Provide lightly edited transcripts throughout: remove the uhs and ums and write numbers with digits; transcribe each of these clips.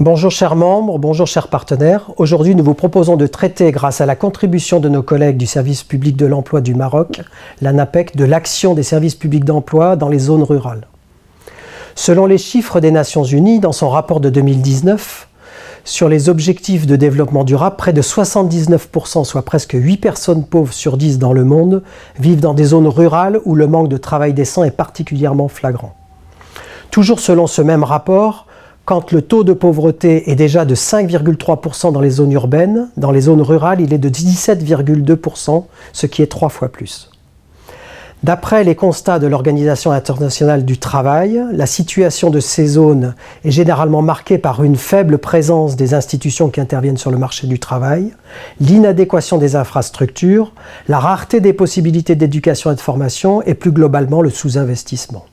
Bonjour chers membres, bonjour chers partenaires. Aujourd'hui, nous vous proposons de traiter, grâce à la contribution de nos collègues du service public de l'emploi du Maroc, l'ANAPEC, de l'action des services publics d'emploi dans les zones rurales. Selon les chiffres des Nations Unies, dans son rapport de 2019, sur les objectifs de développement durable, près de 79%, soit presque 8 personnes pauvres sur 10 dans le monde, vivent dans des zones rurales où le manque de travail décent est particulièrement flagrant. Toujours selon ce même rapport, quand le taux de pauvreté est déjà de 5,3% dans les zones urbaines, dans les zones rurales, il est de 17,2%, ce qui est 3 fois plus. D'après les constats de l'Organisation internationale du travail, la situation de ces zones est généralement marquée par une faible présence des institutions qui interviennent sur le marché du travail, l'inadéquation des infrastructures, la rareté des possibilités d'éducation et de formation et plus globalement le sous-investissement.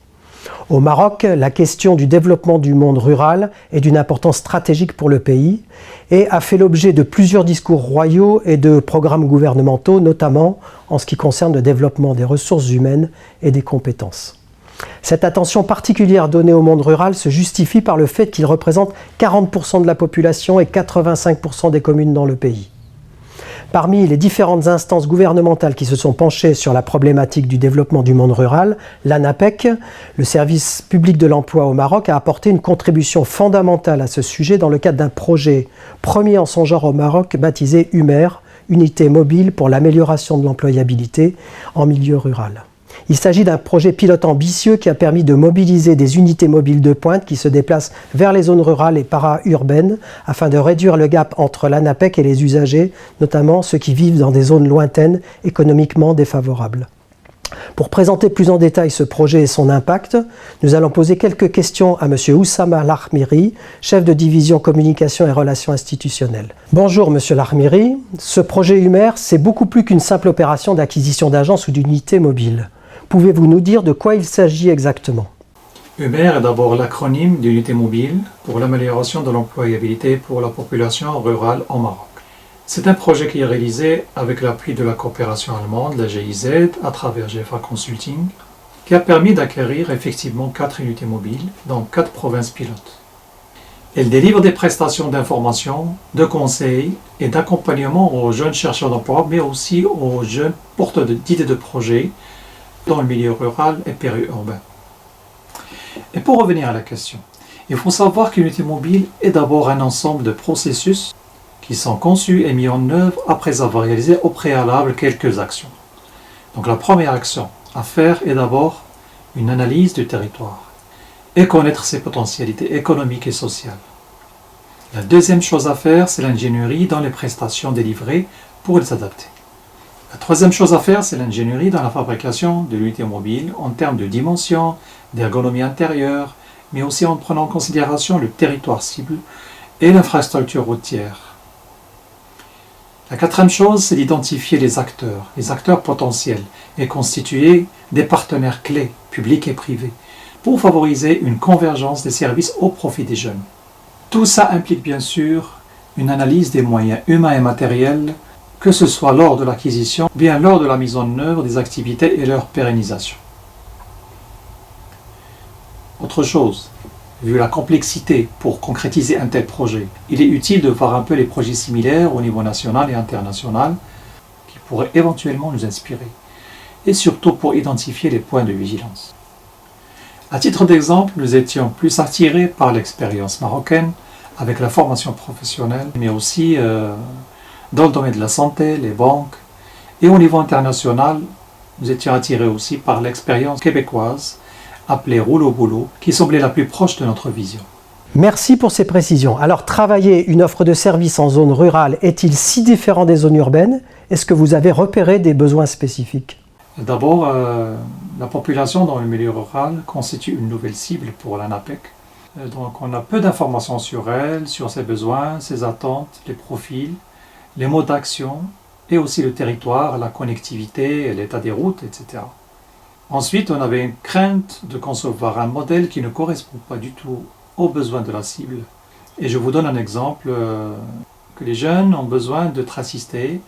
Au Maroc, la question du développement du monde rural est d'une importance stratégique pour le pays et a fait l'objet de plusieurs discours royaux et de programmes gouvernementaux, notamment en ce qui concerne le développement des ressources humaines et des compétences. Cette attention particulière donnée au monde rural se justifie par le fait qu'il représente 40% de la population et 85% des communes dans le pays. Parmi les différentes instances gouvernementales qui se sont penchées sur la problématique du développement du monde rural, l'ANAPEC, le service public de l'emploi au Maroc, a apporté une contribution fondamentale à ce sujet dans le cadre d'un projet premier en son genre au Maroc baptisé UMER, Unité mobile pour l'amélioration de l'employabilité en milieu rural. Il s'agit d'un projet pilote ambitieux qui a permis de mobiliser des unités mobiles de pointe qui se déplacent vers les zones rurales et para-urbaines afin de réduire le gap entre l'ANAPEC et les usagers, notamment ceux qui vivent dans des zones lointaines économiquement défavorables. Pour présenter plus en détail ce projet et son impact, nous allons poser quelques questions à M. Oussama Lahmiri, chef de division communication et relations institutionnelles. Bonjour M. Lahmiri, ce projet UMER, c'est beaucoup plus qu'une simple opération d'acquisition d'agences ou d'unités mobiles. Pouvez-vous nous dire de quoi il s'agit exactement? UMER est d'abord l'acronyme d'Unité mobile pour l'amélioration de l'employabilité pour la population rurale au Maroc. C'est un projet qui est réalisé avec l'appui de la coopération allemande, la GIZ, à travers GFA Consulting, qui a permis d'acquérir effectivement 4 unités mobiles dans 4 provinces pilotes. Elle délivre des prestations d'information, de conseils et d'accompagnement aux jeunes chercheurs d'emploi, mais aussi aux jeunes porteurs d'idées de projets dans le milieu rural et périurbain. Et pour revenir à la question, il faut savoir qu'une unité mobile est d'abord un ensemble de processus qui sont conçus et mis en œuvre après avoir réalisé au préalable quelques actions. Donc la première action à faire est d'abord une analyse du territoire et connaître ses potentialités économiques et sociales. La deuxième chose à faire, c'est l'ingénierie dans les prestations délivrées pour les adapter. La troisième chose à faire, c'est l'ingénierie dans la fabrication de l'unité mobile en termes de dimension, d'ergonomie intérieure, mais aussi en prenant en considération le territoire cible et l'infrastructure routière. La quatrième chose, c'est d'identifier les acteurs potentiels et constituer des partenaires clés, publics et privés, pour favoriser une convergence des services au profit des jeunes. Tout ça implique bien sûr une analyse des moyens humains et matériels, que ce soit lors de l'acquisition, ou bien lors de la mise en œuvre des activités et leur pérennisation. Autre chose, vu la complexité pour concrétiser un tel projet, il est utile de voir un peu les projets similaires au niveau national et international qui pourraient éventuellement nous inspirer, et surtout pour identifier les points de vigilance. À titre d'exemple, nous étions plus attirés par l'expérience marocaine avec la formation professionnelle, mais aussi dans le domaine de la santé, les banques, et au niveau international, nous étions attirés aussi par l'expérience québécoise, appelée rouleau boulot, qui semblait la plus proche de notre vision. Merci pour ces précisions. Alors, travailler une offre de service en zone rurale est-il si différent des zones urbaines? Est-ce que vous avez repéré des besoins spécifiques? D'abord, la population dans le milieu rural constitue une nouvelle cible pour l'ANAPEC. Donc, on a peu d'informations sur elle, sur ses besoins, ses attentes, les profils, les modes d'action, et aussi le territoire, la connectivité, l'état des routes, etc. Ensuite, on avait une crainte de concevoir un modèle qui ne correspond pas du tout aux besoins de la cible. Et je vous donne un exemple, que les jeunes ont besoin d'être assistés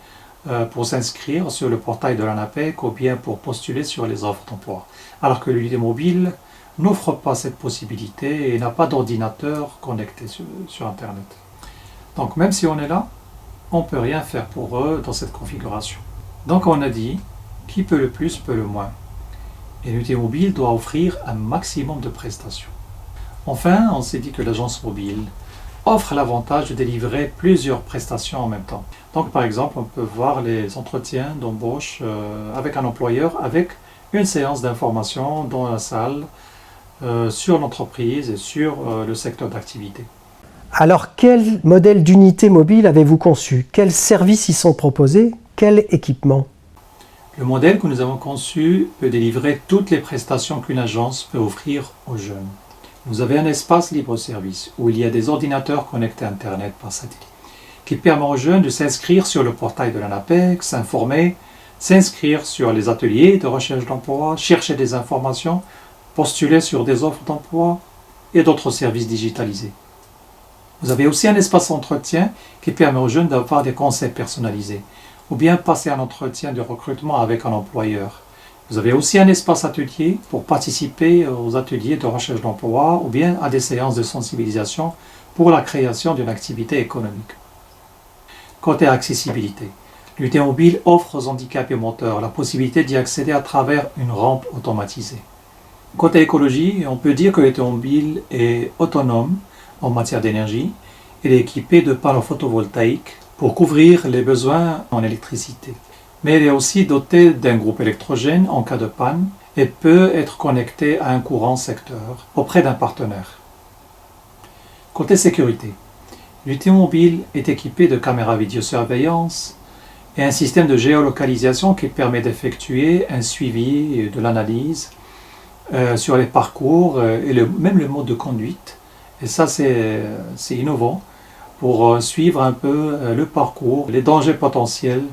pour s'inscrire sur le portail de l'ANAPEC ou bien pour postuler sur les offres d'emploi. Alors que l'unité mobile n'offre pas cette possibilité et n'a pas d'ordinateur connecté sur Internet. Donc même si on est là, on ne peut rien faire pour eux dans cette configuration. Donc on a dit, qui peut le plus peut le moins. Et l'unité mobile doit offrir un maximum de prestations. Enfin, on s'est dit que l'agence mobile offre l'avantage de délivrer plusieurs prestations en même temps. Donc par exemple, on peut voir les entretiens d'embauche avec un employeur avec une séance d'information dans la salle sur l'entreprise et sur le secteur d'activité. Alors, quel modèle d'unité mobile avez-vous conçu? Quels services y sont proposés? Quel équipement? Le modèle que nous avons conçu peut délivrer toutes les prestations qu'une agence peut offrir aux jeunes. Vous avez un espace libre-service où il y a des ordinateurs connectés à Internet par satellite qui permet aux jeunes de s'inscrire sur le portail de l'ANAPEC, s'informer, s'inscrire sur les ateliers de recherche d'emploi, chercher des informations, postuler sur des offres d'emploi et d'autres services digitalisés. Vous avez aussi un espace entretien qui permet aux jeunes d'avoir des conseils personnalisés ou bien passer un entretien de recrutement avec un employeur. Vous avez aussi un espace atelier pour participer aux ateliers de recherche d'emploi ou bien à des séances de sensibilisation pour la création d'une activité économique. Côté accessibilité, l'unité mobile offre aux handicapés moteurs la possibilité d'y accéder à travers une rampe automatisée. Côté écologie, on peut dire que l'unité mobile est autonome en matière d'énergie. Il est équipé de panneaux photovoltaïques pour couvrir les besoins en électricité. Mais il est aussi doté d'un groupe électrogène en cas de panne et peut être connecté à un courant secteur auprès d'un partenaire. Côté sécurité, l'unité mobile est équipée de caméras vidéosurveillance et un système de géolocalisation qui permet d'effectuer un suivi de l'analyse sur les parcours et même le mode de conduite. Et ça, c'est innovant pour suivre un peu le parcours, les dangers potentiels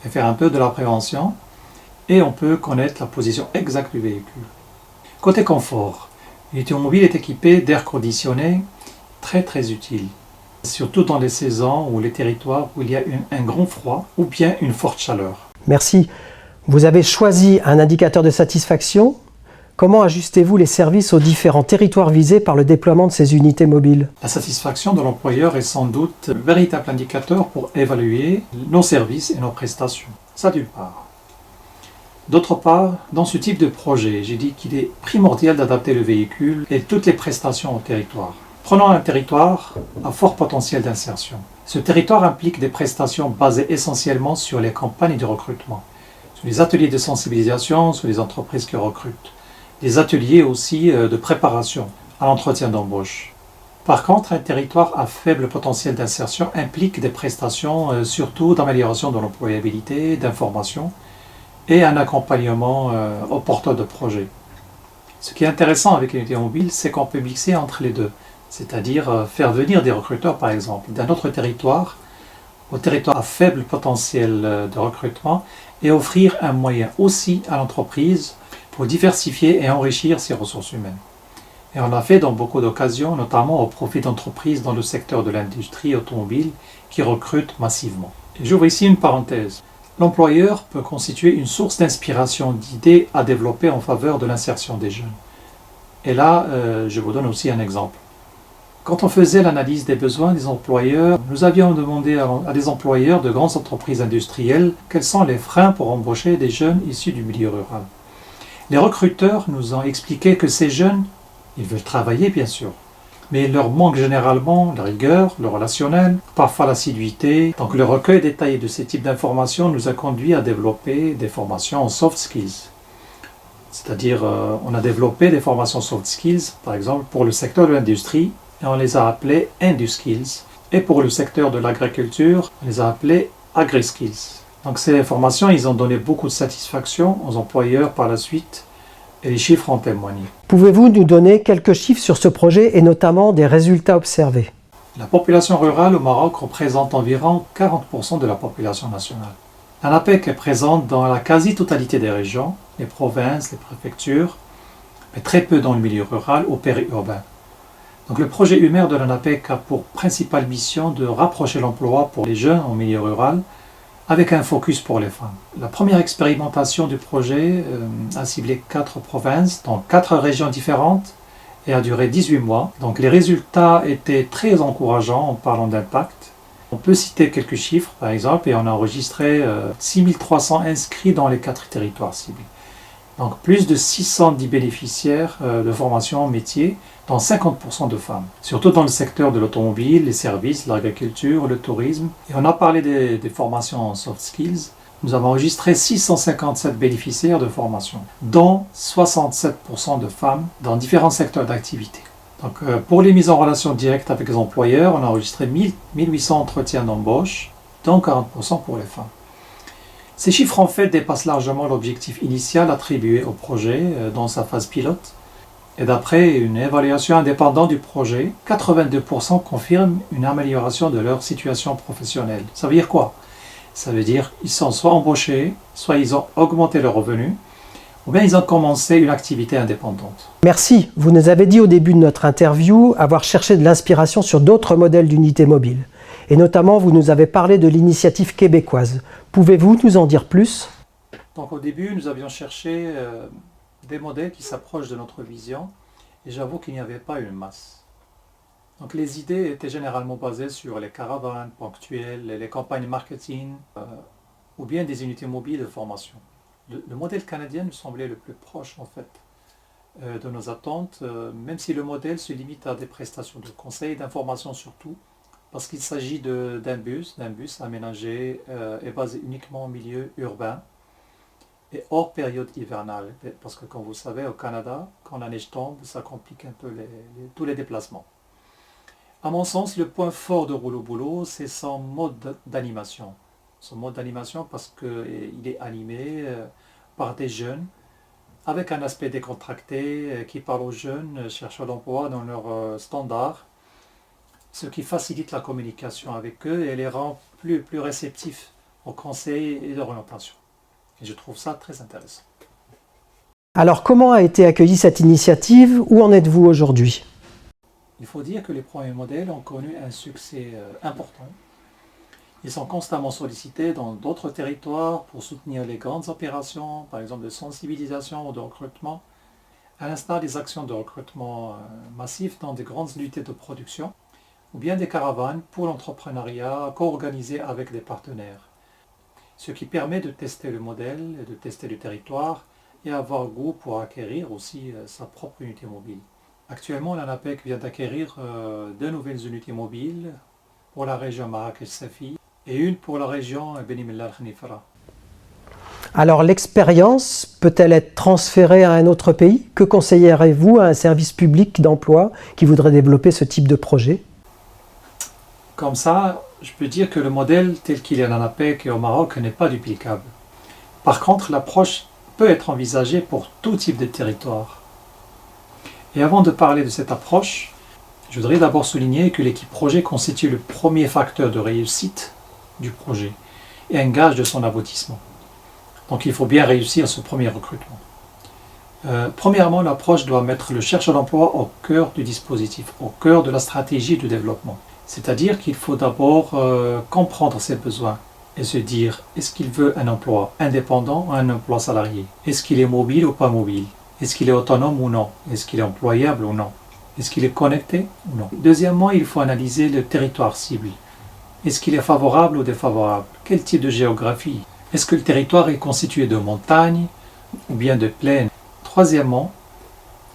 et faire un peu de la prévention. Et on peut connaître la position exacte du véhicule. Côté confort, l'unité mobile est équipée d'air conditionné très utile, surtout dans les saisons ou les territoires où il y a un grand froid ou bien une forte chaleur. Merci. Vous avez choisi un indicateur de satisfaction. Comment ajustez-vous les services aux différents territoires visés par le déploiement de ces unités mobiles? La satisfaction de l'employeur est sans doute le véritable indicateur pour évaluer nos services et nos prestations. Ça d'une part. D'autre part, dans ce type de projet, j'ai dit qu'il est primordial d'adapter le véhicule et toutes les prestations au territoire. Prenons un territoire à fort potentiel d'insertion. Ce territoire implique des prestations basées essentiellement sur les campagnes de recrutement, sur les ateliers de sensibilisation, sur les entreprises qui recrutent. Des ateliers aussi de préparation à l'entretien d'embauche. Par contre, un territoire à faible potentiel d'insertion implique des prestations surtout d'amélioration de l'employabilité, d'information et un accompagnement au porteur de projet. Ce qui est intéressant avec l'unité mobile, c'est qu'on peut mixer entre les deux, c'est-à-dire faire venir des recruteurs par exemple d'un autre territoire au territoire à faible potentiel de recrutement et offrir un moyen aussi à l'entreprise pour diversifier et enrichir ses ressources humaines. Et on l'a fait dans beaucoup d'occasions, notamment au profit d'entreprises dans le secteur de l'industrie automobile qui recrutent massivement. Et j'ouvre ici une parenthèse. L'employeur peut constituer une source d'inspiration, d'idées à développer en faveur de l'insertion des jeunes. Et là, je vous donne aussi un exemple. Quand on faisait l'analyse des besoins des employeurs, nous avions demandé à des employeurs de grandes entreprises industrielles quels sont les freins pour embaucher des jeunes issus du milieu rural. Les recruteurs nous ont expliqué que ces jeunes, ils veulent travailler bien sûr, mais il leur manque généralement la rigueur, le relationnel, parfois l'assiduité. Donc le recueil détaillé de ces types d'informations nous a conduit à développer des formations en soft skills. C'est-à-dire, on a développé des formations soft skills, par exemple pour le secteur de l'industrie, et on les a appelées InduSkills. Et pour le secteur de l'agriculture, on les a appelées AgriSkills. Donc ces formations, ils ont donné beaucoup de satisfaction aux employeurs par la suite et les chiffres en témoignent. Pouvez-vous nous donner quelques chiffres sur ce projet et notamment des résultats observés? La population rurale au Maroc représente environ 40% de la population nationale. L'ANAPEC est présente dans la quasi-totalité des régions, les provinces, les préfectures, mais très peu dans le milieu rural ou périurbain. Donc le projet UMER de l'ANAPEC a pour principale mission de rapprocher l'emploi pour les jeunes en milieu rural avec un focus pour les femmes. La première expérimentation du projet a ciblé 4 provinces, dans 4 régions différentes, et a duré 18 mois. Donc les résultats étaient très encourageants en parlant d'impact. On peut citer quelques chiffres, par exemple, et on a enregistré 6300 inscrits dans les 4 territoires ciblés. Donc plus de 610 bénéficiaires de formation en métier, dont 50% de femmes. Surtout dans le secteur de l'automobile, les services, l'agriculture, le tourisme. Et on a parlé des formations en soft skills. Nous avons enregistré 657 bénéficiaires de formation, dont 67% de femmes dans différents secteurs d'activité. Donc, pour les mises en relation directe avec les employeurs, on a enregistré 1800 entretiens d'embauche, dont 40% pour les femmes. Ces chiffres en fait dépassent largement l'objectif initial attribué au projet dans sa phase pilote. Et d'après une évaluation indépendante du projet, 82% confirment une amélioration de leur situation professionnelle. Ça veut dire quoi? Ça veut dire qu'ils sont soit embauchés, soit ils ont augmenté leurs revenus, ou bien ils ont commencé une activité indépendante. Merci. Vous nous avez dit au début de notre interview avoir cherché de l'inspiration sur d'autres modèles d'unités mobiles. Et notamment, vous nous avez parlé de l'initiative québécoise. Pouvez-vous nous en dire plus? Donc au début, nous avions cherché des modèles qui s'approchent de notre vision, et j'avoue qu'il n'y avait pas une masse. Donc les idées étaient généralement basées sur les caravanes ponctuelles, les campagnes marketing, ou bien des unités mobiles de formation. Le modèle canadien nous semblait le plus proche en fait de nos attentes, même si le modèle se limite à des prestations de conseil et d'information surtout, parce qu'il s'agit d'un bus aménagé et basé uniquement en milieu urbain et hors période hivernale. Parce que comme vous savez, au Canada, quand la neige tombe, ça complique un peu tous les déplacements. À mon sens, le point fort de Rouleau Boulot, c'est son mode d'animation. Son mode d'animation parce qu'il est animé par des jeunes, avec un aspect décontracté qui parle aux jeunes chercheurs d'emploi dans leurs standards, ce qui facilite la communication avec eux et les rend plus réceptifs aux conseils et d'orientation. Et je trouve ça très intéressant. Alors comment a été accueillie cette initiative? Où en êtes-vous aujourd'hui? Il faut dire que les premiers modèles ont connu un succès important. Ils sont constamment sollicités dans d'autres territoires pour soutenir les grandes opérations, par exemple de sensibilisation ou de recrutement, à l'instar des actions de recrutement massif dans des grandes unités de production, ou bien des caravanes pour l'entrepreneuriat co-organisées avec des partenaires. Ce qui permet de tester le modèle, de tester le territoire et avoir goût pour acquérir aussi sa propre unité mobile. Actuellement, l'ANAPEC vient d'acquérir 2 nouvelles unités mobiles pour la région Marrakech-Safi et une pour la région Beni Mellal-Khnifra. Alors l'expérience peut-elle être transférée à un autre pays? Que conseillerez-vous à un service public d'emploi qui voudrait développer ce type de projet? Comme ça, je peux dire que le modèle tel qu'il est en ANAPEC et au Maroc n'est pas duplicable. Par contre, l'approche peut être envisagée pour tout type de territoire. Et avant de parler de cette approche, je voudrais d'abord souligner que l'équipe projet constitue le premier facteur de réussite du projet et un gage de son aboutissement. Donc il faut bien réussir ce premier recrutement. Premièrement, l'approche doit mettre le chercheur d'emploi au cœur du dispositif, au cœur de la stratégie de développement. C'est-à-dire qu'il faut d'abord comprendre ses besoins et se dire, est-ce qu'il veut un emploi indépendant ou un emploi salarié? Est-ce qu'il est mobile ou pas mobile? Est-ce qu'il est autonome ou non? Est-ce qu'il est employable ou non? Est-ce qu'il est connecté ou non? Deuxièmement, il faut analyser le territoire cible. Est-ce qu'il est favorable ou défavorable? Quel type de géographie? Est-ce que le territoire est constitué de montagnes ou bien de plaines? Troisièmement,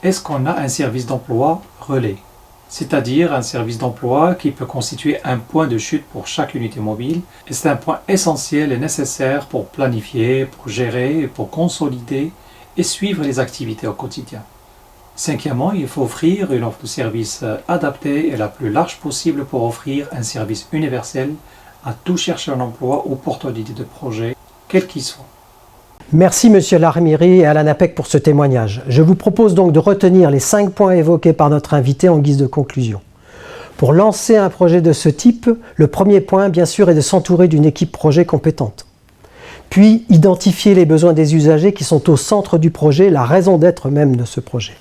est-ce qu'on a un service d'emploi relais? C'est-à-dire un service d'emploi qui peut constituer un point de chute pour chaque unité mobile. Et c'est un point essentiel et nécessaire pour planifier, pour gérer, pour consolider et suivre les activités au quotidien. Cinquièmement, il faut offrir une offre de service adaptée et la plus large possible pour offrir un service universel à tout chercheur d'emploi ou porteur d'idées de projet, quel qu'il soit. Merci Monsieur Larmiri et à l'ANAPEC pour ce témoignage. Je vous propose donc de retenir les 5 points évoqués par notre invité en guise de conclusion. Pour lancer un projet de ce type, le premier point, bien sûr, est de s'entourer d'une équipe projet compétente. Puis, identifier les besoins des usagers qui sont au centre du projet, la raison d'être même de ce projet.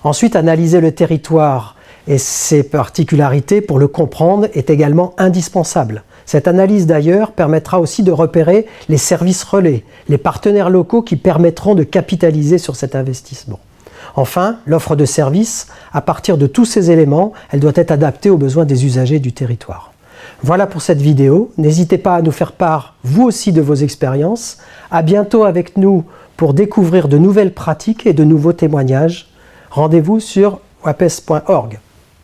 Ensuite, analyser le territoire et ses particularités pour le comprendre est également indispensable. Cette analyse d'ailleurs permettra aussi de repérer les services relais, les partenaires locaux qui permettront de capitaliser sur cet investissement. Enfin, l'offre de services, à partir de tous ces éléments, elle doit être adaptée aux besoins des usagers du territoire. Voilà pour cette vidéo. N'hésitez pas à nous faire part, vous aussi, de vos expériences. À bientôt avec nous pour découvrir de nouvelles pratiques et de nouveaux témoignages. Rendez-vous sur wapes.org.